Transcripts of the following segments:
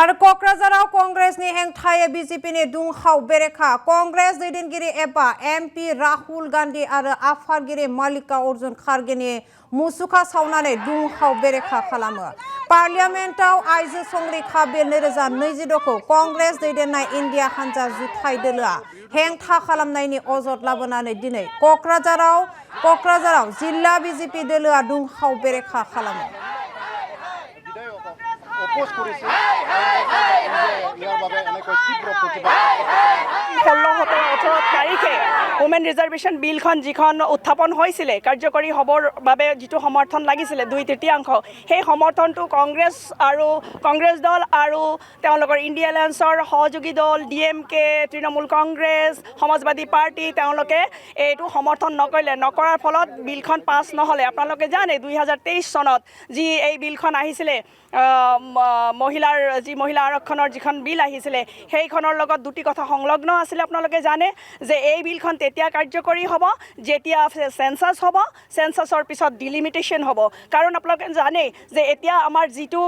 आरो क'क्राझाराव कांग्रेसनि हेंथायै बीजेपीनि दुंहाव बेरेखा कांग्रेस दैदेनगिरि एबा एमपि राहुल गांधी आरो आफादगिरि मल्लिकार्जुन खारगेनि मुसुखा सावनानै दुंहाव बेरेखा खालामो। पार्लियामेन्टआव आइजो संरैखा बिल 2026 खौ कांग्रेस दैदेननाय इंडिया हानजा जुथाइ दोलोआ हेंथा खालामनायनि अजद लाबोनानै दिनै क'क्राझाराव जिल्ला बीजेपी दोलोआ दुंहाव बेरेखा खालामो। वुमेन रिजार्वेशन बिलखन जिखन उत्थापन হৈছিলে কাৰ্যকৰী হবৰ বাবে যেটো সমৰ্থন লাগিছিলে 2/3 সেই সমৰ্থনটো কংগ্ৰেছ দল আৰু তেওঁলোকৰ ইণ্ডিয়া এলায়েন্সৰ সহযোগী দল ডিএমকে তৃণমূল কংগ্ৰেছ সমাজবাদী পাৰ্টি তেওঁলোকে এইটো সমৰ্থন নকৰাৰ ফলত বিলখন পাছ নহলে। আপোনালোকে জানে 2023 চনত যি এই বিলখন আহিছিলে মহিলা আৰক্ষণৰ যিখন বিল আহিছিলে সেইখনৰ লগত দুটি কথা সংলগ্ন আছিল। আপোনালোকে জানে যে এই বিলখন তেতিয়া কাৰ্যকৰী হ'ব যেতিয়া সেন্সাস হ'ব, সেন্সাসৰ পিছত ডিলিমিটেশন হ'ব। কাৰণ আপোনালোকে জানে যে এতিয়া আমাৰ যিটো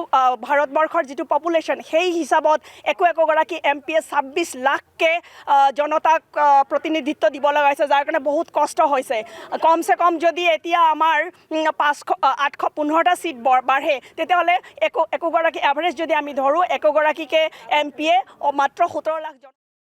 ভাৰতবৰ্ষৰ যিটো পপুলেশ্যন সেই হিচাপত একোগৰাকী এমপিয়ে 26 লাখকে জনতাক প্ৰতিনিধিত্ব দিব লগা হৈছে, যাৰ কাৰণে বহুত কষ্ট হৈছে। কমসে কম যদি এতিয়া আমাৰ 815টা সিট বাঢ়ে তেতিয়াহ'লে একোগৰাকী এভাৰেজ যদি আমি ধৰোঁ একোগৰাকীকে এমপিয়ে মাত্ৰ 17 লাখ